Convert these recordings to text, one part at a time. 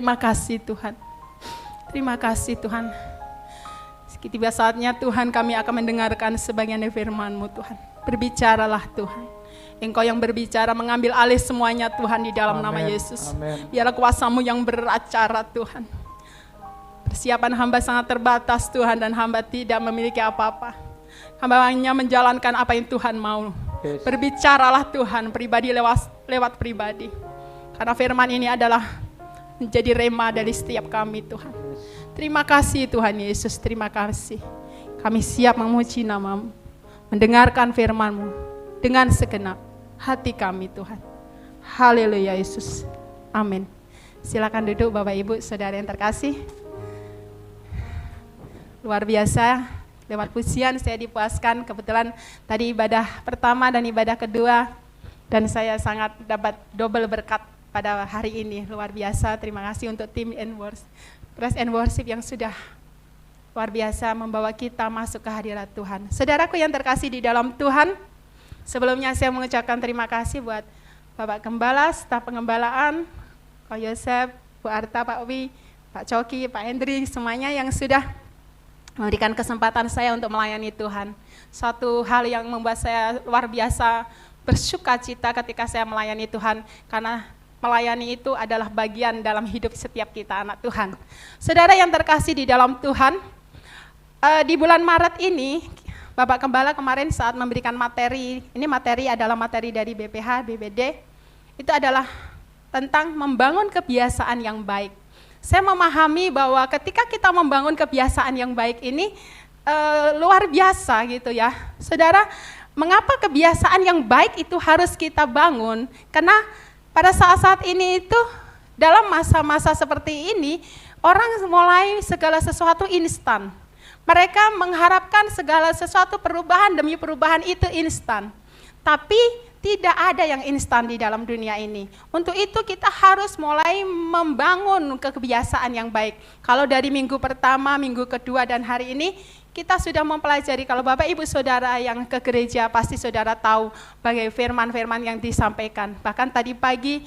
Terima kasih Tuhan. Terima kasih Tuhan. Tiba saatnya Tuhan kami akan mendengarkan sebagian dari firman-Mu Tuhan. Berbicaralah Tuhan. Engkau yang berbicara mengambil alih semuanya Tuhan di dalam nama Yesus. Biarlah kuasa-Mu yang beracara Tuhan. Persiapan hamba sangat terbatas Tuhan dan hamba tidak memiliki apa-apa. Hamba hanya menjalankan apa yang Tuhan mau. Berbicaralah Tuhan pribadi lewat pribadi. Karena firman ini adalah menjadi rema dari setiap kami Tuhan. Terima kasih Tuhan Yesus, terima kasih. Kami siap memuji nama-Mu, mendengarkan firman-Mu dengan segenap hati kami Tuhan. Haleluya Yesus. Amin. Silakan duduk Bapak Ibu, Saudara yang terkasih. Luar biasa, lewat pujian saya dipuaskan. Kebetulan tadi ibadah pertama dan ibadah kedua, dan saya sangat dapat double berkat pada hari ini. Luar biasa, terima kasih untuk tim Praise and Worship yang sudah luar biasa membawa kita masuk ke hadirat Tuhan. Saudaraku yang terkasih di dalam Tuhan, sebelumnya saya mengucapkan terima kasih buat Bapak Gembala, staf pengembalaan, Pak Yosef, Bu Arta, Pak Wi, Pak Coki, Pak Hendri, semuanya yang sudah memberikan kesempatan saya untuk melayani Tuhan. Suatu hal yang membuat saya luar biasa bersuka cita ketika saya melayani Tuhan, karena melayani itu adalah bagian dalam hidup setiap kita anak Tuhan. Saudara yang terkasih di dalam Tuhan, di bulan Maret ini, Bapak Gembala kemarin saat memberikan materi, ini materi adalah materi dari BPH, BBD, itu adalah tentang membangun kebiasaan yang baik. Saya memahami bahwa ketika kita membangun kebiasaan yang baik ini, luar biasa gitu ya. Saudara, mengapa kebiasaan yang baik itu harus kita bangun? Karena pada saat-saat ini itu, dalam masa-masa seperti ini, orang mulai segala sesuatu instan. Mereka mengharapkan segala sesuatu perubahan demi perubahan itu instan. Tapi tidak ada yang instan di dalam dunia ini. Untuk itu kita harus mulai membangun kebiasaan yang baik. Kalau dari minggu pertama, minggu kedua, dan hari ini, kita sudah mempelajari. Kalau Bapak Ibu Saudara yang ke gereja pasti Saudara tahu bagaimana firman-firman yang disampaikan. Bahkan tadi pagi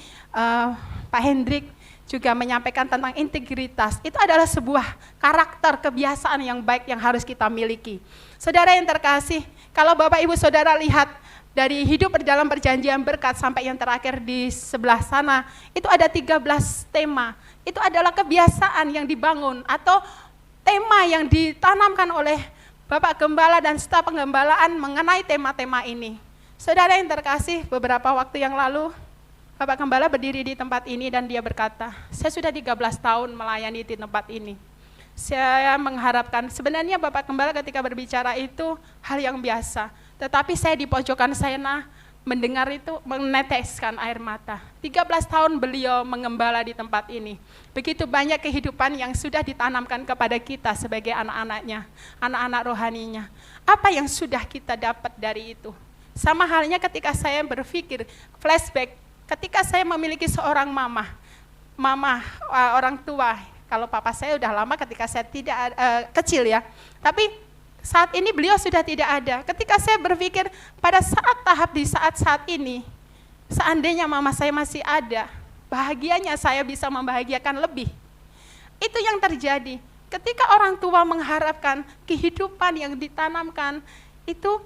Pak Hendrik juga menyampaikan tentang integritas. Itu adalah sebuah karakter kebiasaan yang baik yang harus kita miliki. Saudara yang terkasih, kalau Bapak Ibu Saudara lihat dari hidup dalam perjanjian berkat sampai yang terakhir di sebelah sana, itu ada 13 tema. Itu adalah kebiasaan yang dibangun atau tema yang ditanamkan oleh Bapak Gembala dan staf pengembalaan mengenai tema-tema ini. Saudara yang terkasih, beberapa waktu yang lalu, Bapak Gembala berdiri di tempat ini dan dia berkata, saya sudah 13 tahun melayani di tempat ini. Saya mengharapkan, sebenarnya Bapak Gembala ketika berbicara itu hal yang biasa, tetapi saya di pojokan sana mendengar itu meneteskan air mata. 13 tahun beliau mengembala di tempat ini. Begitu banyak kehidupan yang sudah ditanamkan kepada kita sebagai anak-anaknya, anak-anak rohaninya. Apa yang sudah kita dapat dari itu? Sama halnya ketika saya berpikir, flashback, ketika saya memiliki seorang mama orang tua. Kalau papa saya udah lama ketika saya tidak kecil ya. Tapi saat ini beliau sudah tidak ada. Ketika saya berpikir pada tahap di saat ini, seandainya mama saya masih ada, bahagianya saya bisa membahagiakan lebih. Itu yang terjadi. Ketika orang tua mengharapkan kehidupan yang ditanamkan, itu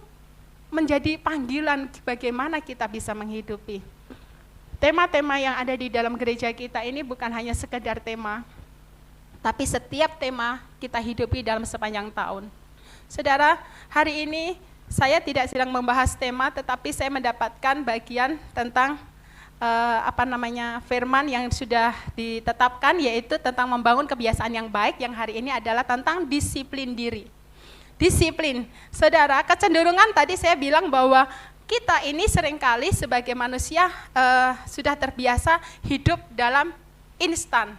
menjadi panggilan bagaimana kita bisa menghidupi. Tema-tema yang ada di dalam gereja kita ini bukan hanya sekedar tema, tapi setiap tema kita hidupi dalam sepanjang tahun. Saudara, hari ini saya tidak sedang membahas tema, tetapi saya mendapatkan bagian tentang firman yang sudah ditetapkan, yaitu tentang membangun kebiasaan yang baik, yang hari ini adalah tentang disiplin diri. Disiplin, saudara, kecenderungan tadi saya bilang bahwa kita ini seringkali sebagai manusia sudah terbiasa hidup dalam instan.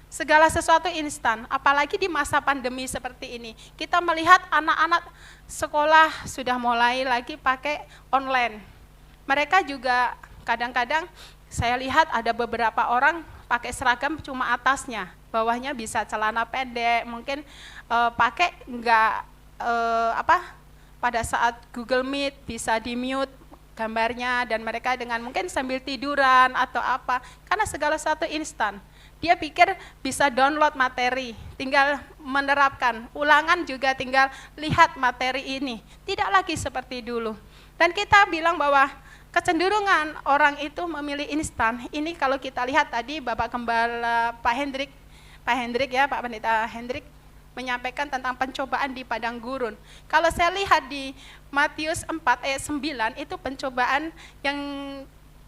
Segala sesuatu instan, apalagi di masa pandemi seperti ini. Kita melihat anak-anak sekolah sudah mulai lagi pakai online. Mereka juga kadang-kadang saya lihat ada beberapa orang pakai seragam cuma atasnya, bawahnya bisa celana pendek, mungkin pakai pada saat Google Meet bisa di-mute gambarnya, dan mereka dengan mungkin sambil tiduran atau apa, karena segala sesuatu instan. Dia pikir bisa download materi, tinggal menerapkan. Ulangan juga tinggal lihat materi ini. Tidak lagi seperti dulu. Dan kita bilang bahwa kecenderungan orang itu memilih instan. Ini kalau kita lihat tadi Bapak Gembala Pak Hendrik ya, Pak Pendeta Hendrik menyampaikan tentang pencobaan di padang gurun. Kalau saya lihat di Matius 4 ayat 9, itu pencobaan yang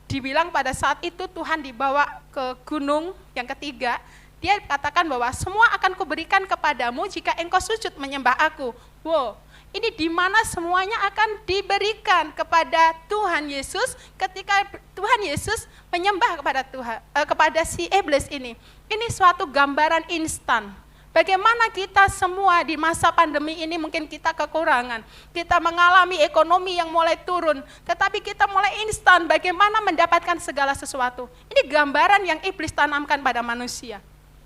dibilang pada saat itu Tuhan dibawa ke gunung yang ketiga. Dia katakan bahwa semua akan kuberikan kepadamu jika engkau sujud menyembah aku. Wow, ini di mana semuanya akan diberikan kepada Tuhan Yesus ketika Tuhan Yesus menyembah kepada Tuhan, kepada si iblis ini. Ini suatu gambaran instan. Bagaimana kita semua di masa pandemi ini mungkin kita kekurangan. Kita mengalami ekonomi yang mulai turun. Tetapi kita mulai instan bagaimana mendapatkan segala sesuatu. Ini gambaran yang iblis tanamkan pada manusia.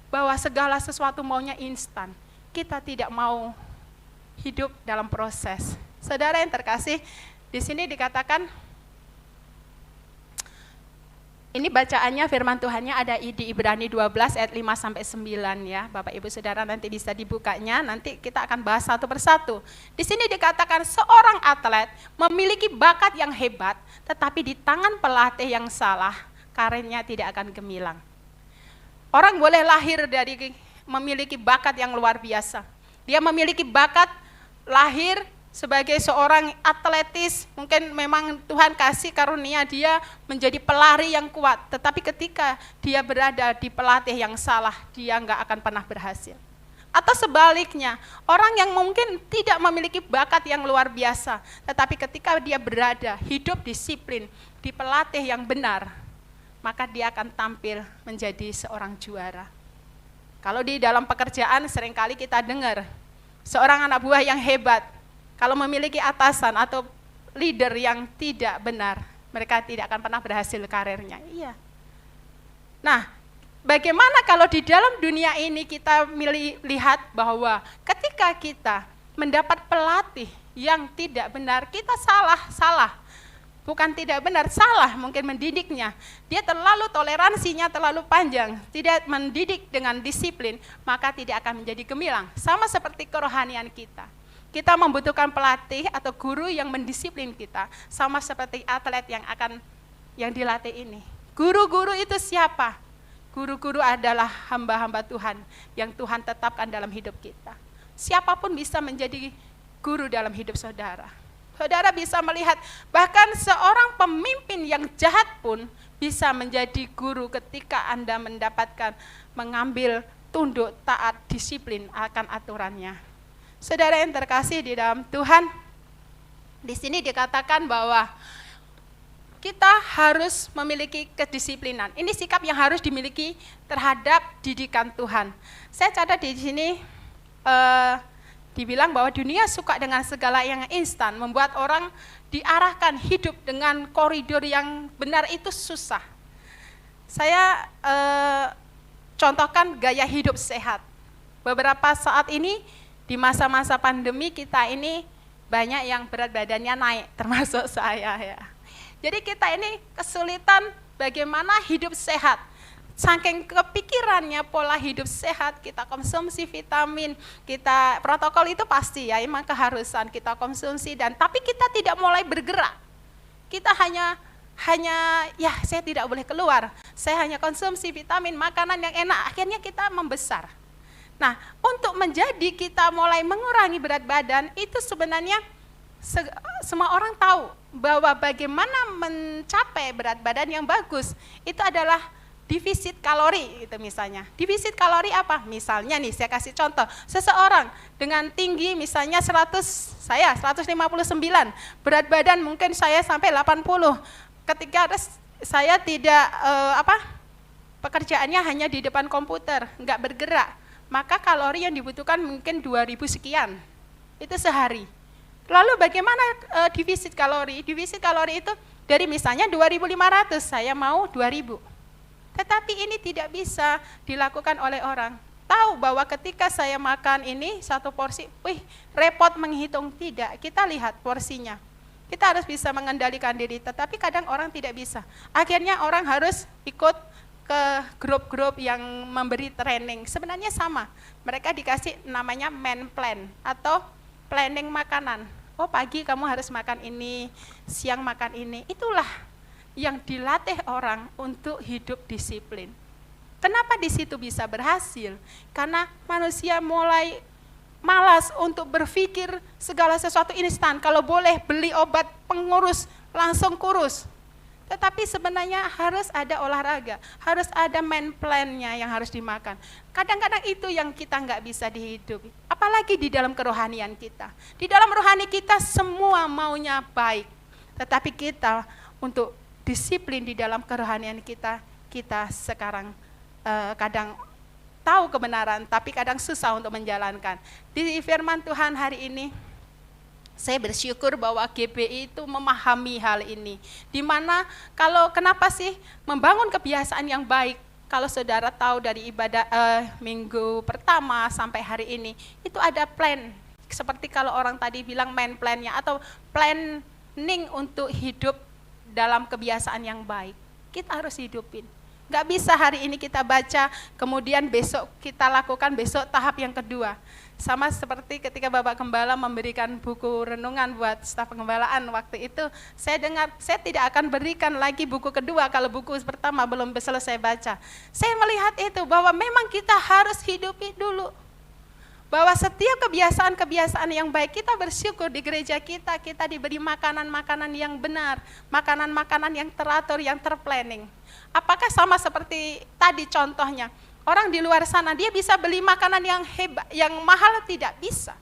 Bahwa segala sesuatu maunya instan. Kita tidak mau hidup dalam proses. Saudara yang terkasih, di sini dikatakan, ini bacaannya firman Tuhannya ada di Ibrani 12 ayat 5-9 ya. Bapak Ibu Saudara nanti bisa dibukanya, nanti kita akan bahas satu persatu. Di sini dikatakan seorang atlet memiliki bakat yang hebat, tetapi di tangan pelatih yang salah, karirnya tidak akan gemilang. Orang boleh lahir dari memiliki bakat yang luar biasa. Dia memiliki bakat lahir sebagai seorang atletis, mungkin memang Tuhan kasih karunia dia menjadi pelari yang kuat, tetapi ketika dia berada di pelatih yang salah, dia nggak akan pernah berhasil. Atau sebaliknya, orang yang mungkin tidak memiliki bakat yang luar biasa, tetapi ketika dia berada, hidup disiplin, di pelatih yang benar, maka dia akan tampil menjadi seorang juara. Kalau di dalam pekerjaan seringkali kita dengar, seorang anak buah yang hebat, kalau memiliki atasan atau leader yang tidak benar, mereka tidak akan pernah berhasil karirnya. Iya. Nah, bagaimana kalau di dalam dunia ini kita lihat bahwa ketika kita mendapat pelatih yang tidak benar, kita salah. Bukan tidak benar, salah mungkin mendidiknya. Dia terlalu toleransinya terlalu panjang, tidak mendidik dengan disiplin, maka tidak akan menjadi gemilang. Sama seperti kerohanian kita. Kita membutuhkan pelatih atau guru yang mendisiplin kita, sama seperti atlet yang dilatih ini. Guru-guru itu siapa? Guru-guru adalah hamba-hamba Tuhan yang Tuhan tetapkan dalam hidup kita. Siapapun bisa menjadi guru dalam hidup saudara. Saudara bisa melihat bahkan seorang pemimpin yang jahat pun bisa menjadi guru ketika Anda mengambil tunduk, taat, disiplin akan aturannya. Saudara yang terkasih di dalam Tuhan, di sini dikatakan bahwa kita harus memiliki kedisiplinan. Ini sikap yang harus dimiliki terhadap didikan Tuhan. Saya catat di sini dibilang bahwa dunia suka dengan segala yang instan, membuat orang diarahkan hidup dengan koridor yang benar itu susah. Saya contohkan gaya hidup sehat. Beberapa saat ini di masa-masa pandemi kita ini banyak yang berat badannya naik, termasuk saya ya. Jadi kita ini kesulitan bagaimana hidup sehat. Saking kepikirannya pola hidup sehat, kita konsumsi vitamin, kita protokol itu pasti ya, memang keharusan kita konsumsi tapi kita tidak mulai bergerak. Kita hanya ya saya tidak boleh keluar, saya hanya konsumsi vitamin, makanan yang enak, akhirnya kita membesar. Nah, untuk menjadi kita mulai mengurangi berat badan, itu sebenarnya semua orang tahu bahwa bagaimana mencapai berat badan yang bagus, itu adalah defisit kalori itu misalnya. Defisit kalori apa? Misalnya nih, saya kasih contoh, seseorang dengan tinggi misalnya 159, berat badan mungkin saya sampai 80. Ketika saya tidak pekerjaannya hanya di depan komputer, enggak bergerak, maka kalori yang dibutuhkan mungkin 2000 sekian, itu sehari. Lalu bagaimana defisit kalori? Defisit kalori itu dari misalnya 2.500, saya mau 2.000. Tetapi ini tidak bisa dilakukan oleh orang. Tahu bahwa ketika saya makan ini satu porsi, repot menghitung, tidak. Kita lihat porsinya. Kita harus bisa mengendalikan diri, tetapi kadang orang tidak bisa. Akhirnya orang harus ikut ke grup-grup yang memberi training, sebenarnya sama. Mereka dikasih namanya main plan atau planning makanan. Oh, pagi kamu harus makan ini, siang makan ini. Itulah yang dilatih orang untuk hidup disiplin. Kenapa di situ bisa berhasil? Karena manusia mulai malas untuk berpikir segala sesuatu instan. Kalau boleh beli obat pengurus, langsung kurus. Tetapi sebenarnya harus ada olahraga, harus ada main plan-nya yang harus dimakan. Kadang-kadang itu yang kita nggak bisa dihidupi. Apalagi di dalam kerohanian kita. Di dalam rohani kita semua maunya baik. Tetapi kita untuk disiplin di dalam kerohanian kita, kita sekarang kadang tahu kebenaran, tapi kadang susah untuk menjalankan. Di firman Tuhan hari ini, saya bersyukur bahwa GBI itu memahami hal ini. Dimana kenapa sih membangun kebiasaan yang baik? Kalau saudara tahu dari ibadah minggu pertama sampai hari ini, itu ada plan. Seperti kalau orang tadi bilang main plan-nya atau planning untuk hidup dalam kebiasaan yang baik. Kita harus hidupin. Gak bisa hari ini kita baca, kemudian besok kita lakukan, besok tahap yang kedua. Sama seperti ketika Bapak Gembala memberikan buku renungan buat staf pengembalaan waktu itu, saya dengar, saya tidak akan berikan lagi buku kedua kalau buku pertama belum selesai baca. Saya melihat itu, bahwa memang kita harus hidupi dulu. Bahwa setiap kebiasaan-kebiasaan yang baik, kita bersyukur di gereja kita diberi makanan-makanan yang benar, makanan-makanan yang teratur, yang terplanning. Apakah sama seperti tadi contohnya, orang di luar sana dia bisa beli makanan yang hebat, yang mahal? Tidak bisa.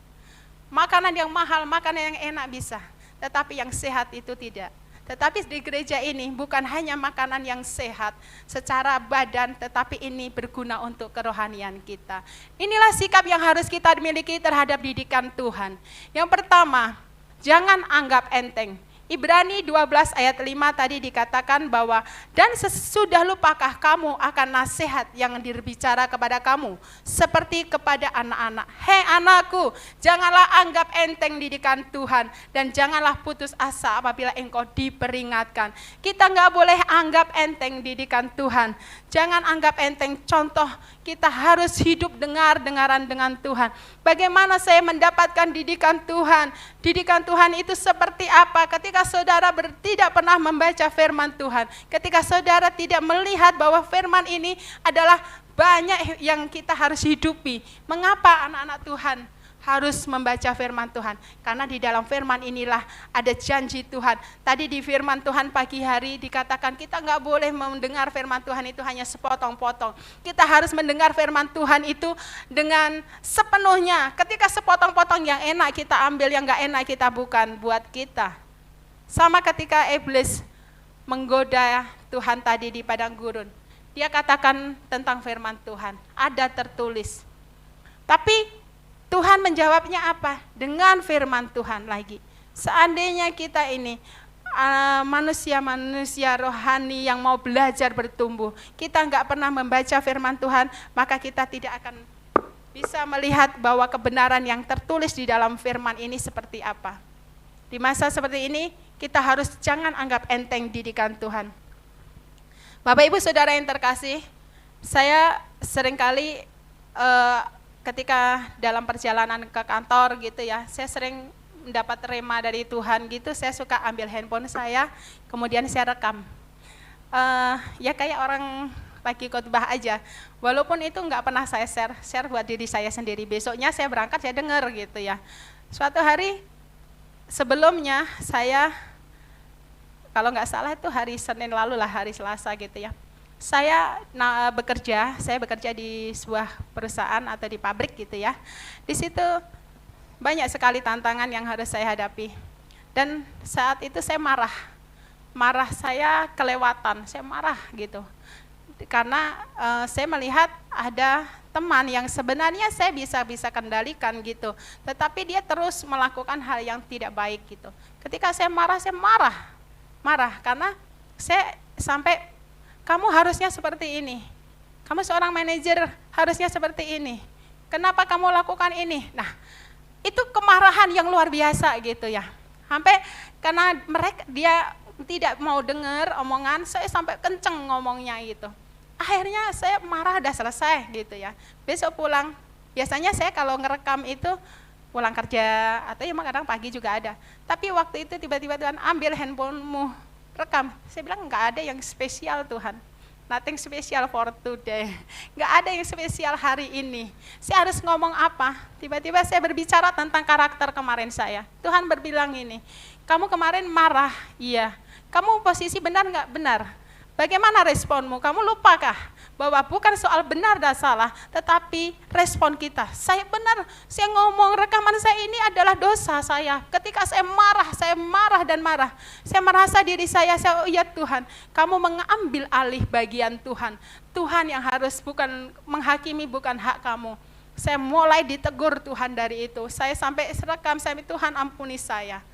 Makanan yang mahal, makanan yang enak bisa, tetapi yang sehat itu tidak. Tetapi di gereja ini bukan hanya makanan yang sehat secara badan, tetapi ini berguna untuk kerohanian kita. Inilah sikap yang harus kita miliki terhadap didikan Tuhan. Yang pertama, jangan anggap enteng. Ibrani 12 ayat 5 tadi dikatakan bahwa, dan sesudah lupakah kamu akan nasihat yang berbicara kepada kamu, seperti kepada anak-anak. Hei anakku, janganlah anggap enteng didikan Tuhan, dan janganlah putus asa apabila engkau diperingatkan. Kita nggak boleh anggap enteng didikan Tuhan. Jangan anggap enteng, contoh kita harus hidup dengar-dengaran dengan Tuhan. Bagaimana saya mendapatkan didikan Tuhan? Didikan Tuhan itu seperti apa? Ketika saudara tidak pernah membaca firman Tuhan, ketika saudara tidak melihat bahwa firman ini adalah banyak yang kita harus hidupi. Mengapa anak-anak Tuhan harus membaca firman Tuhan? Karena di dalam firman inilah ada janji Tuhan. Tadi di firman Tuhan pagi hari dikatakan kita nggak boleh mendengar firman Tuhan itu hanya sepotong-potong. Kita harus mendengar firman Tuhan itu dengan sepenuhnya. Ketika sepotong-potong yang enak kita ambil, yang nggak enak kita bukan buat kita. Sama ketika iblis menggoda Tuhan tadi di padang gurun. Dia katakan tentang firman Tuhan, ada tertulis. Tapi Tuhan menjawabnya apa? Dengan firman Tuhan lagi. Seandainya kita ini manusia-manusia rohani yang mau belajar bertumbuh, kita nggak pernah membaca firman Tuhan, maka kita tidak akan bisa melihat bahwa kebenaran yang tertulis di dalam firman ini seperti apa. Di masa seperti ini, kita harus jangan anggap enteng didikan Tuhan. Bapak Ibu Saudara yang terkasih, saya seringkali ketika dalam perjalanan ke kantor gitu ya, saya sering mendapat rema dari Tuhan gitu, saya suka ambil handphone saya, kemudian saya rekam. Ya kayak orang lagi khotbah aja, walaupun itu nggak pernah saya share buat diri saya sendiri. Besoknya saya berangkat, saya dengar gitu ya. Suatu hari sebelumnya saya, kalau nggak salah itu hari Senin lalu lah, hari Selasa gitu ya. Saya bekerja di sebuah perusahaan atau di pabrik gitu ya. Di situ banyak sekali tantangan yang harus saya hadapi. Dan saat itu saya marah. Marah saya kelewatan, saya marah gitu. Karena saya melihat ada teman yang sebenarnya saya bisa kendalikan gitu. Tetapi dia terus melakukan hal yang tidak baik gitu. Ketika saya marah karena saya sampai, kamu harusnya seperti ini. Kamu seorang manajer harusnya seperti ini. Kenapa kamu lakukan ini? Nah, itu kemarahan yang luar biasa gitu ya. Sampai karena dia tidak mau dengar omongan, saya sampai kenceng ngomongnya gitu. Akhirnya saya marah, udah selesai gitu ya. Besok pulang, biasanya saya kalau ngerekam itu pulang kerja atau ya kadang pagi juga ada. Tapi waktu itu tiba-tiba Tuhan ambil handphonemu, rekam. Saya bilang enggak ada yang spesial Tuhan. Nothing special for today. Enggak ada yang spesial hari ini. Saya harus ngomong apa? Tiba-tiba saya berbicara tentang karakter kemarin saya. Tuhan berbilang ini, kamu kemarin marah, iya. Kamu posisi benar enggak? Benar. Bagaimana responmu? Kamu lupakah bahwa bukan soal benar dan salah, tetapi respon kita. Saya benar, saya ngomong rekaman saya ini adalah dosa saya. Ketika saya marah dan marah. Saya merasa diri saya, oh ya Tuhan, kamu mengambil alih bagian Tuhan. Tuhan yang harus bukan menghakimi, bukan hak kamu. Saya mulai ditegur Tuhan dari itu. Saya sampai rekam, saya Tuhan ampuni saya.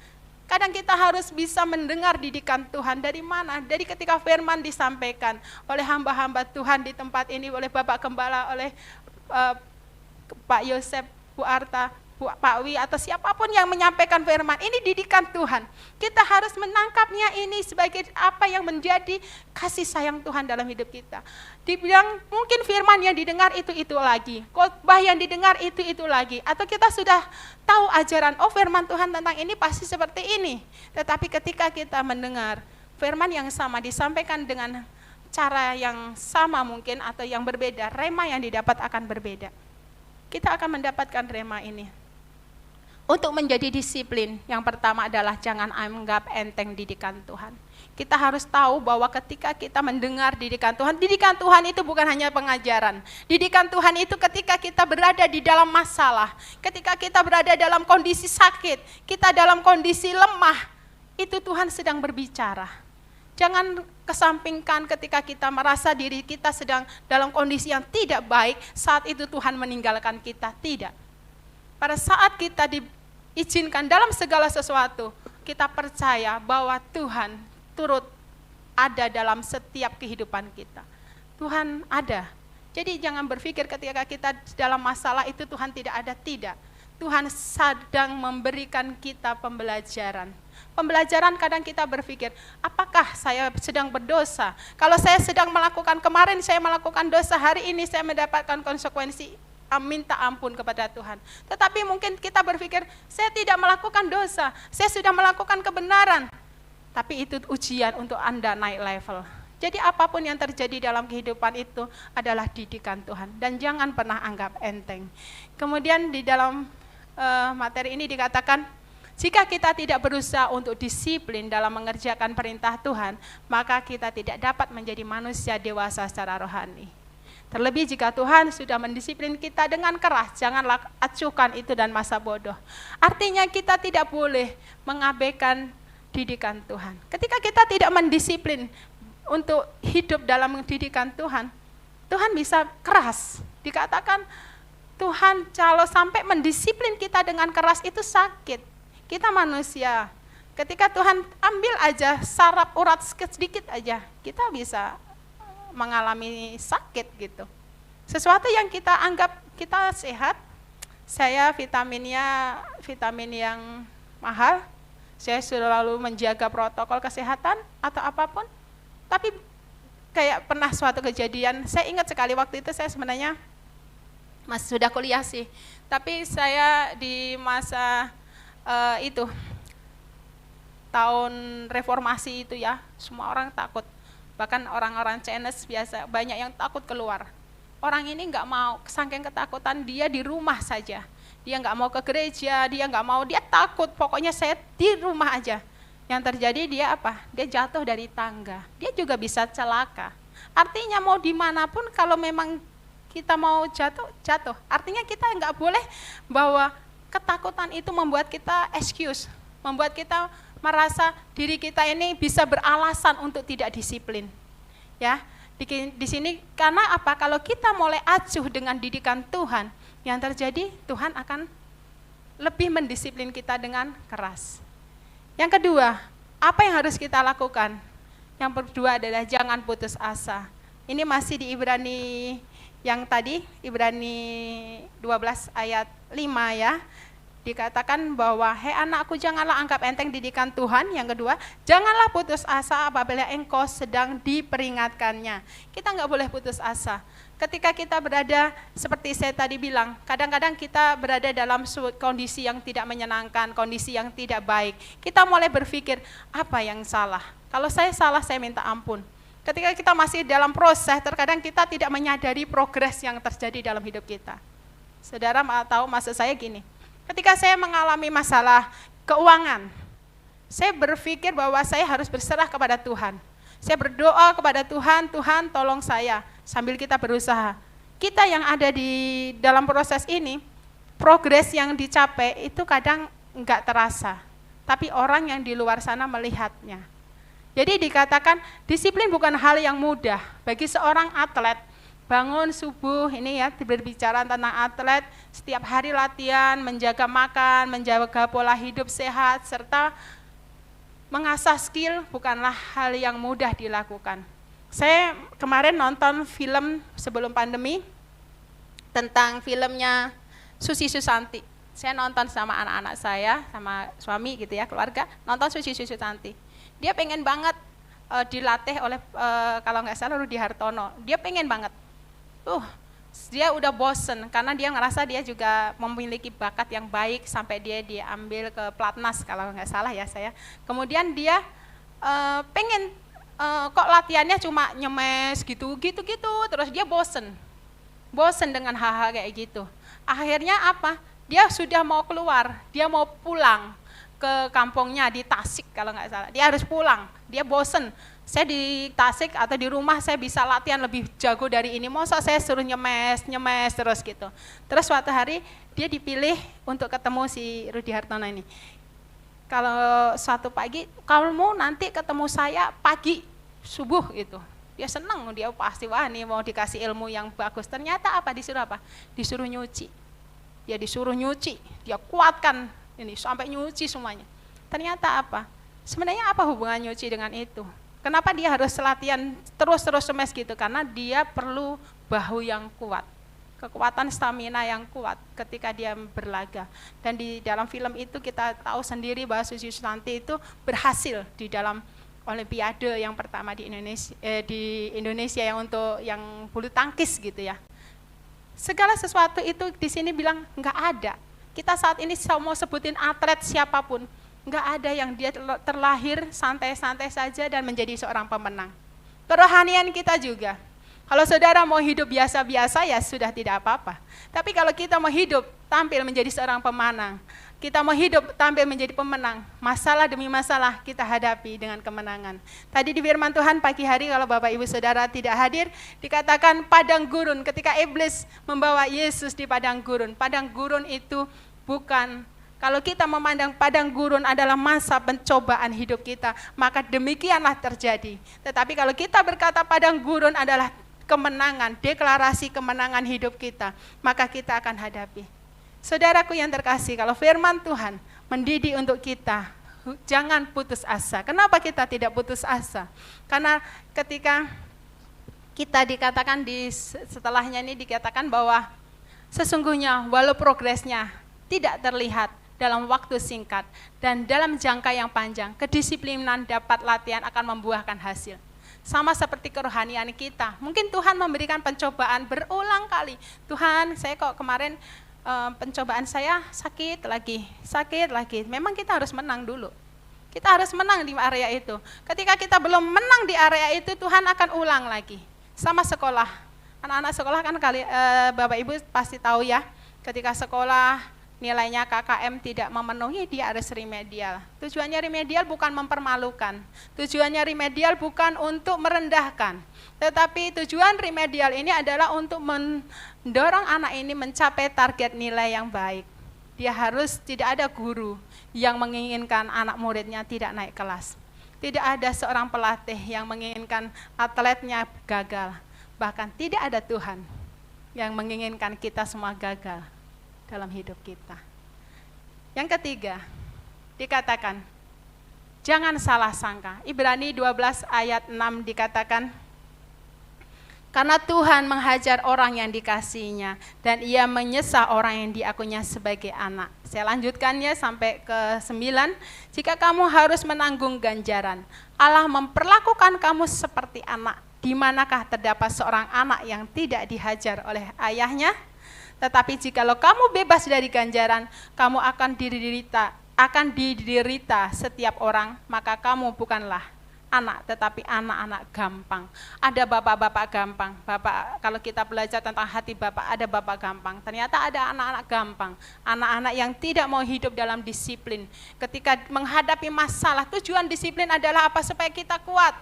Kadang kita harus bisa mendengar didikan Tuhan dari mana? Dari ketika firman disampaikan oleh hamba-hamba Tuhan di tempat ini, oleh Bapak Gembala, oleh Pak Yosef, Bu Arta, Pak Wi, atau siapapun yang menyampaikan firman. Ini didikan Tuhan. Kita harus menangkapnya ini sebagai apa yang menjadi kasih sayang Tuhan dalam hidup kita. Dibilang mungkin firman yang didengar itu lagi, khotbah yang didengar itu lagi, atau kita sudah tahu ajaran, oh firman Tuhan tentang ini pasti seperti ini. Tetapi ketika kita mendengar firman yang sama disampaikan dengan cara yang sama mungkin atau yang berbeda, rema yang didapat akan berbeda. Kita akan mendapatkan rema ini. Untuk menjadi disiplin, yang pertama adalah jangan anggap enteng didikan Tuhan. Kita harus tahu bahwa ketika kita mendengar didikan Tuhan itu bukan hanya pengajaran. Didikan Tuhan itu ketika kita berada di dalam masalah, ketika kita berada dalam kondisi sakit, kita dalam kondisi lemah, itu Tuhan sedang berbicara. Jangan kesampingkan ketika kita merasa diri kita sedang dalam kondisi yang tidak baik, saat itu Tuhan meninggalkan kita, tidak. Pada saat kita diizinkan dalam segala sesuatu, kita percaya bahwa Tuhan turut ada dalam setiap kehidupan kita. Tuhan ada. Jadi jangan berpikir ketika kita dalam masalah itu Tuhan tidak ada, tidak. Tuhan sedang memberikan kita pembelajaran. Pembelajaran kadang kita berpikir, apakah saya sedang berdosa? Kalau saya sedang melakukan, kemarin saya melakukan dosa, hari ini saya mendapatkan konsekuensi, minta ampun kepada Tuhan. Tetapi mungkin kita berpikir, saya tidak melakukan dosa, saya sudah melakukan kebenaran. Tapi itu ujian untuk Anda naik level. Jadi apapun yang terjadi dalam kehidupan itu adalah didikan Tuhan. Dan jangan pernah anggap enteng. Kemudian di dalam materi ini dikatakan, jika kita tidak berusaha untuk disiplin dalam mengerjakan perintah Tuhan, maka kita tidak dapat menjadi manusia dewasa secara rohani. Terlebih jika Tuhan sudah mendisiplin kita dengan keras, janganlah acuhkan itu dan masa bodoh. Artinya kita tidak boleh mengabaikan didikan Tuhan. Ketika kita tidak mendisiplin untuk hidup dalam didikan Tuhan, Tuhan bisa keras. Dikatakan Tuhan kalau sampai mendisiplin kita dengan keras itu sakit. Kita manusia, ketika Tuhan ambil aja saraf urat sedikit aja, kita bisa mengalami sakit gitu. Sesuatu yang kita anggap kita sehat, saya vitamin yang mahal, saya selalu menjaga protokol kesehatan atau apapun, tapi kayak pernah suatu kejadian, saya ingat sekali waktu itu saya sebenarnya masih sudah kuliah sih, tapi saya di masa itu tahun reformasi itu ya, semua orang takut, bahkan orang-orang CNS biasa banyak yang takut keluar. Orang ini nggak mau, saking ketakutan dia di rumah saja, dia nggak mau ke gereja, dia nggak mau, dia takut, pokoknya saya di rumah aja. Yang terjadi dia apa? Dia jatuh dari tangga, dia juga bisa celaka. Artinya mau dimanapun kalau memang kita mau jatuh. Artinya kita nggak boleh bahwa ketakutan itu membuat kita excuse, membuat kita merasa diri kita ini bisa beralasan untuk tidak disiplin. Ya, di sini karena apa? Kalau kita mulai acuh dengan didikan Tuhan, yang terjadi Tuhan akan lebih mendisiplin kita dengan keras. Yang kedua, apa yang harus kita lakukan? Yang kedua adalah jangan putus asa. Ini masih di Ibrani yang tadi, Ibrani 12 ayat 5 ya. dikatakan bahwa, hei anakku, janganlah anggap enteng didikan Tuhan. Yang kedua, janganlah putus asa apabila engkau sedang diperingatkannya. Kita nggak boleh putus asa. Ketika kita berada, seperti saya tadi bilang, kadang-kadang kita berada dalam kondisi yang tidak menyenangkan, kondisi yang tidak baik. Kita mulai berpikir, apa yang salah? Kalau saya salah, saya minta ampun. Ketika kita masih dalam proses, terkadang kita tidak menyadari progres yang terjadi dalam hidup kita. Saudara tahu maksud saya gini, ketika saya mengalami masalah keuangan, saya berpikir bahwa saya harus berserah kepada Tuhan. Saya berdoa kepada Tuhan, Tuhan tolong saya, sambil kita berusaha. Kita yang ada di dalam proses ini, progres yang dicapai itu kadang enggak terasa, tapi orang yang di luar sana melihatnya. Jadi dikatakan disiplin bukan hal yang mudah bagi seorang atlet. Bangun subuh, ini ya berbicara tentang atlet, setiap hari latihan, menjaga makan, menjaga pola hidup sehat, serta mengasah skill bukanlah hal yang mudah dilakukan. Saya kemarin nonton film sebelum pandemi tentang filmnya Susi Susanti. Saya nonton sama anak-anak saya, sama suami gitu ya, keluarga, nonton Susi Susanti. Dia pengen banget dilatih oleh kalau nggak salah Rudi Hartono. Dia pengen banget. Dia udah bosen karena dia ngerasa dia juga memiliki bakat yang baik sampai dia diambil ke Platnas kalau nggak salah ya saya. Kemudian dia pengen kok latihannya cuma nyemes gitu terus dia bosen dengan hal-hal kayak gitu. Akhirnya apa? Dia sudah mau keluar, dia mau pulang ke kampungnya di Tasik kalau nggak salah. Dia harus pulang, dia bosen. Saya di Tasik atau di rumah saya bisa latihan lebih jago dari ini, masa saya suruh nyemes terus gitu. Terus suatu hari dia dipilih untuk ketemu si Rudi Hartono ini. Kalau suatu pagi, kamu nanti ketemu saya pagi, subuh gitu. Dia senang, dia pasti wah nih mau dikasih ilmu yang bagus. Ternyata apa? Disuruh apa? Disuruh nyuci. Dia disuruh nyuci, dia kuatkan ini sampai nyuci semuanya. Ternyata apa? Sebenarnya apa hubungan nyuci dengan itu? Kenapa dia harus latihan terus semes gitu? Karena dia perlu bahu yang kuat, kekuatan stamina yang kuat ketika dia berlaga. Dan di dalam film itu kita tahu sendiri bahwa Susi Susanti itu berhasil di dalam Olimpiade yang pertama di Indonesia yang untuk yang bulu tangkis gitu ya. Segala sesuatu itu di sini bilang nggak ada. Kita saat ini mau sebutin atlet siapapun, nggak ada yang dia terlahir santai-santai saja dan menjadi seorang pemenang. Kerohanian kita juga. Kalau saudara mau hidup biasa-biasa ya sudah tidak apa-apa. Tapi kalau kita mau hidup tampil menjadi seorang pemenang, kita mau hidup tampil menjadi pemenang, masalah demi masalah kita hadapi dengan kemenangan. Tadi di firman Tuhan pagi hari kalau Bapak Ibu Saudara tidak hadir, dikatakan padang gurun ketika iblis membawa Yesus di padang gurun. Padang gurun itu bukan, kalau kita memandang padang gurun adalah masa pencobaan hidup kita, maka demikianlah terjadi. Tetapi kalau kita berkata padang gurun adalah kemenangan, deklarasi kemenangan hidup kita, maka kita akan hadapi. Saudaraku yang terkasih, kalau firman Tuhan mendidik untuk kita, jangan putus asa. Kenapa kita tidak putus asa? Karena ketika kita dikatakan setelahnya ini dikatakan bahwa sesungguhnya walau progresnya tidak terlihat dalam waktu singkat dan dalam jangka yang panjang, kedisiplinan dapat latihan akan membuahkan hasil. Sama seperti kerohanian kita, mungkin Tuhan memberikan pencobaan berulang kali. Tuhan, saya kok kemarin pencobaan saya sakit lagi. Memang kita harus menang dulu. Kita harus menang di area itu. Ketika kita belum menang di area itu, Tuhan akan ulang lagi. Sama sekolah, anak-anak sekolah kan Bapak Ibu pasti tahu ya, ketika sekolah nilainya KKM tidak memenuhi, dia harus remedial. Tujuannya remedial bukan mempermalukan, tujuannya remedial bukan untuk merendahkan, tetapi tujuan remedial ini adalah untuk mendorong anak ini mencapai target nilai yang baik. Dia harus, tidak ada guru yang menginginkan anak muridnya tidak naik kelas. Tidak ada seorang pelatih yang menginginkan atletnya gagal. Bahkan tidak ada Tuhan yang menginginkan kita semua gagal dalam hidup kita. Yang ketiga, dikatakan, jangan salah sangka. Ibrani 12 ayat 6 dikatakan, karena Tuhan menghajar orang yang dikasihinya, dan ia menyesal orang yang diakuinya sebagai anak. Saya lanjutkannya sampai ke 9. Jika kamu harus menanggung ganjaran, Allah memperlakukan kamu seperti anak. Di manakah terdapat seorang anak yang tidak dihajar oleh ayahnya? Tetapi jikalau kamu bebas dari ganjaran, kamu akan diderita setiap orang, maka kamu bukanlah anak, tetapi anak-anak gampang. Ada bapak-bapak gampang. Bapak, kalau kita belajar tentang hati bapak, ada bapak gampang. Ternyata ada anak-anak gampang. Anak-anak yang tidak mau hidup dalam disiplin. Ketika menghadapi masalah, tujuan disiplin adalah apa? Supaya kita kuat.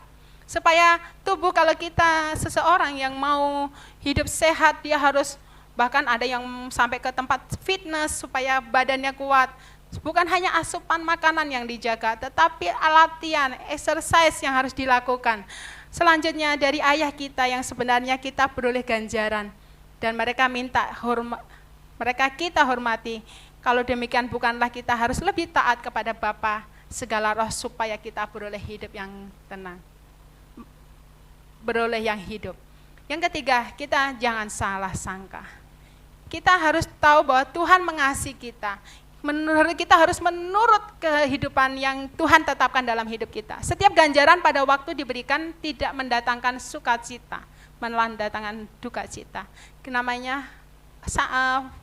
Supaya tubuh, kalau kita seseorang yang mau hidup sehat, dia harus, bahkan ada yang sampai ke tempat fitness supaya badannya kuat. Bukan hanya asupan makanan yang dijaga, tetapi latihan, exercise yang harus dilakukan. Selanjutnya dari ayah kita yang sebenarnya kita beroleh ganjaran. Dan mereka kita hormati. Kalau demikian bukanlah kita harus lebih taat kepada Bapa segala roh supaya kita beroleh hidup yang tenang. Beroleh yang hidup. Yang ketiga, kita jangan salah sangka. Kita harus tahu bahwa Tuhan mengasihi kita. Kita harus menurut kehidupan yang Tuhan tetapkan dalam hidup kita. Setiap ganjaran pada waktu diberikan tidak mendatangkan sukacita, mendatangkan duka cita. Namanya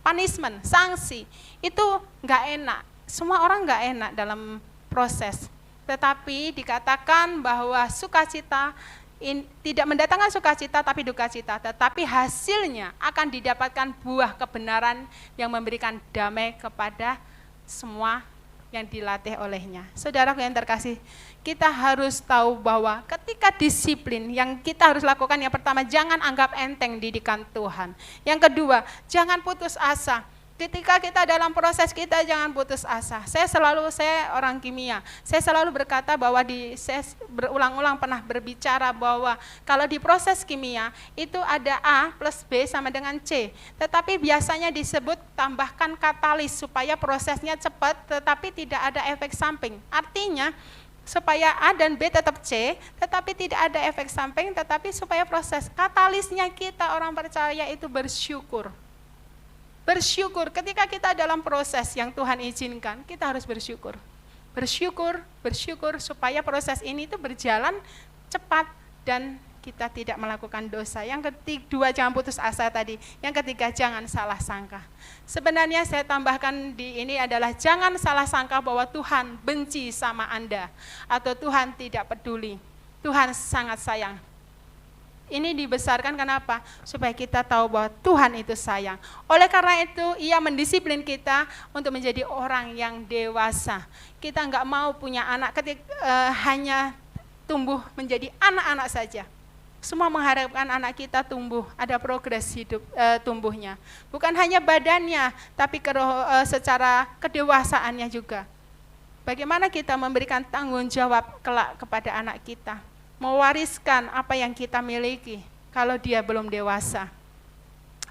punishment, sanksi. Itu enggak enak. Semua orang enggak enak dalam proses. Tetapi dikatakan bahwa sukacita tidak mendatangkan sukacita tapi duka cita, tetapi hasilnya akan didapatkan buah kebenaran yang memberikan damai kepada semua yang dilatih olehnya. Saudaraku yang terkasih, kita harus tahu bahwa ketika disiplin yang kita harus lakukan, yang pertama, jangan anggap enteng didikan Tuhan. Yang kedua, jangan putus asa. Ketika kita dalam proses, kita jangan putus asa. Saya orang kimia, saya selalu berkata bahwa saya berulang-ulang pernah berbicara bahwa kalau di proses kimia itu ada A plus B sama dengan C. Tetapi biasanya disebut tambahkan katalis supaya prosesnya cepat tetapi tidak ada efek samping. Artinya supaya A dan B tetap C, tetapi tidak ada efek samping, tetapi supaya proses katalisnya kita orang percaya itu bersyukur. Bersyukur ketika kita dalam proses yang Tuhan izinkan, kita harus bersyukur. Bersyukur supaya proses ini itu berjalan cepat dan kita tidak melakukan dosa. Yang kedua, jangan putus asa tadi. Yang ketiga, jangan salah sangka. Sebenarnya saya tambahkan di ini adalah jangan salah sangka bahwa Tuhan benci sama Anda atau Tuhan tidak peduli. Tuhan sangat sayang. Ini dibesarkan kenapa? Supaya kita tahu bahwa Tuhan itu sayang. Oleh karena itu, Ia mendisiplin kita untuk menjadi orang yang dewasa. Kita enggak mau punya anak hanya tumbuh menjadi anak-anak saja. Semua mengharapkan anak kita tumbuh, ada progres hidup tumbuhnya. Bukan hanya badannya, tapi secara kedewasaannya juga. Bagaimana kita memberikan tanggung jawab kelak kepada anak kita? Mewariskan apa yang kita miliki kalau dia belum dewasa.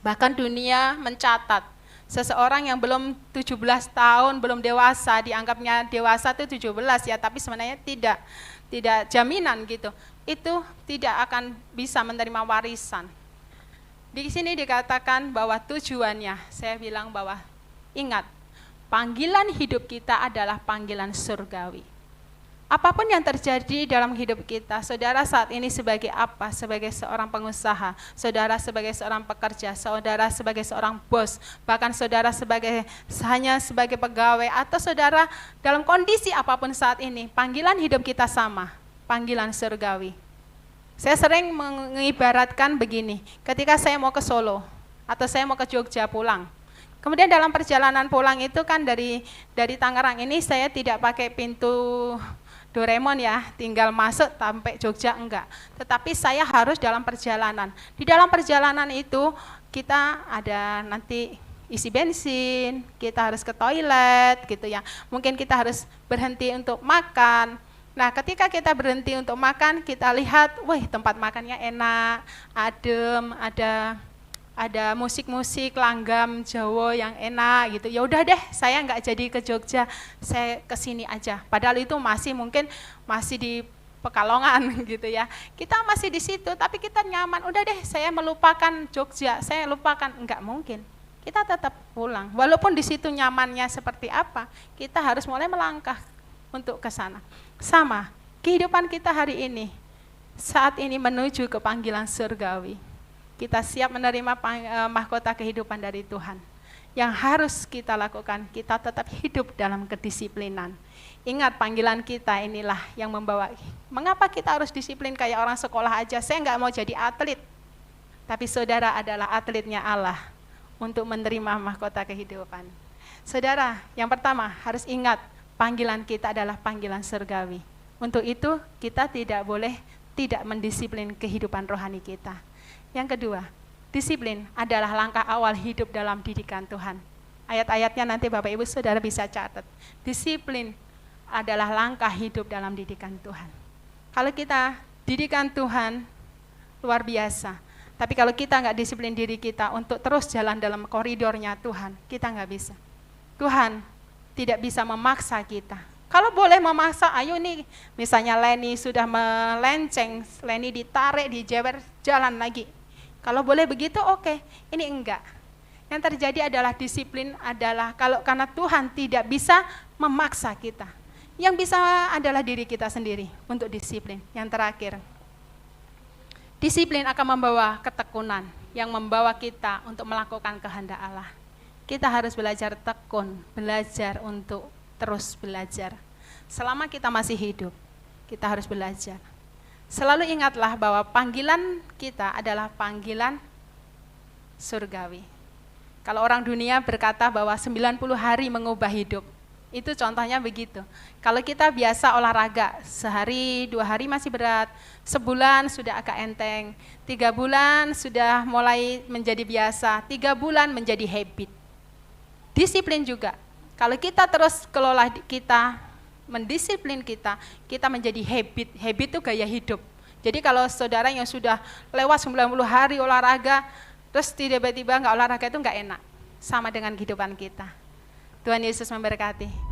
Bahkan dunia mencatat seseorang yang belum 17 tahun, belum dewasa, dianggapnya dewasa itu 17 ya, tapi sebenarnya tidak jaminan gitu. Itu tidak akan bisa menerima warisan. Di sini dikatakan bahwa tujuannya, saya bilang bahwa ingat, panggilan hidup kita adalah panggilan surgawi. Apapun yang terjadi dalam hidup kita, saudara saat ini sebagai apa? Sebagai seorang pengusaha, saudara sebagai seorang pekerja, saudara sebagai seorang bos, bahkan saudara hanya sebagai pegawai, atau saudara dalam kondisi apapun saat ini, panggilan hidup kita sama, panggilan surgawi. Saya sering mengibaratkan begini, ketika saya mau ke Solo, atau saya mau ke Jogja pulang, kemudian dalam perjalanan pulang itu kan dari Tangerang ini saya tidak pakai pintu Doraemon ya, tinggal masuk sampai Jogja enggak. Tetapi saya harus dalam perjalanan. Di dalam perjalanan itu kita ada nanti isi bensin, kita harus ke toilet gitu ya. Mungkin kita harus berhenti untuk makan. Nah, ketika kita berhenti untuk makan, kita lihat, wih tempat makannya enak, adem, ada musik-musik langgam Jawa yang enak gitu. Ya udah deh, saya nggak jadi ke Jogja, saya ke sini aja. Padahal itu masih di Pekalongan gitu ya. Kita masih di situ, tapi kita nyaman. Udah deh, saya melupakan Jogja, saya lupakan. Enggak mungkin. kita tetap pulang. Walaupun di situ nyamannya seperti apa, kita harus mulai melangkah untuk ke sana. Sama, kehidupan kita hari ini, saat ini menuju ke panggilan surgawi. Kita siap menerima mahkota kehidupan dari Tuhan. Yang harus kita lakukan, kita tetap hidup dalam kedisiplinan. Ingat, panggilan kita inilah yang membawa. Mengapa kita harus disiplin kayak orang sekolah aja? Saya nggak mau jadi atlet. Tapi saudara adalah atletnya Allah untuk menerima mahkota kehidupan. Saudara, yang pertama harus ingat, panggilan kita adalah panggilan surgawi. Untuk itu, kita tidak boleh tidak mendisiplin kehidupan rohani kita. Yang kedua, disiplin adalah langkah awal hidup dalam didikan Tuhan. Ayat-ayatnya nanti Bapak Ibu Saudara bisa catat. Disiplin adalah langkah hidup dalam didikan Tuhan. Kalau kita didikan Tuhan luar biasa, tapi kalau kita nggak disiplin diri kita untuk terus jalan dalam koridornya Tuhan, kita nggak bisa. Tuhan tidak bisa memaksa kita. Kalau boleh memaksa, ayo nih, misalnya Leni sudah melenceng, Leni ditarik, dijewer, jalan lagi. Kalau boleh begitu, oke. Ini enggak. Yang terjadi adalah disiplin adalah karena Tuhan tidak bisa memaksa kita. Yang bisa adalah diri kita sendiri untuk disiplin. Yang terakhir, disiplin akan membawa ketekunan yang membawa kita untuk melakukan kehendak Allah. Kita harus belajar tekun, belajar untuk terus belajar. Selama kita masih hidup, kita harus belajar. Selalu ingatlah bahwa panggilan kita adalah panggilan surgawi. Kalau orang dunia berkata bahwa 90 hari mengubah hidup, itu contohnya begitu. Kalau kita biasa olahraga, sehari, 2 hari masih berat, sebulan sudah agak enteng, 3 bulan sudah mulai menjadi biasa, 3 bulan menjadi habit. Disiplin juga, kalau kita terus kelola kita, mendisiplin kita menjadi habit. Habit itu gaya hidup. Jadi kalau saudara yang sudah lewat 90 hari olahraga, terus tiba-tiba nggak olahraga, itu nggak enak. Sama dengan kehidupan kita. Tuhan Yesus memberkati.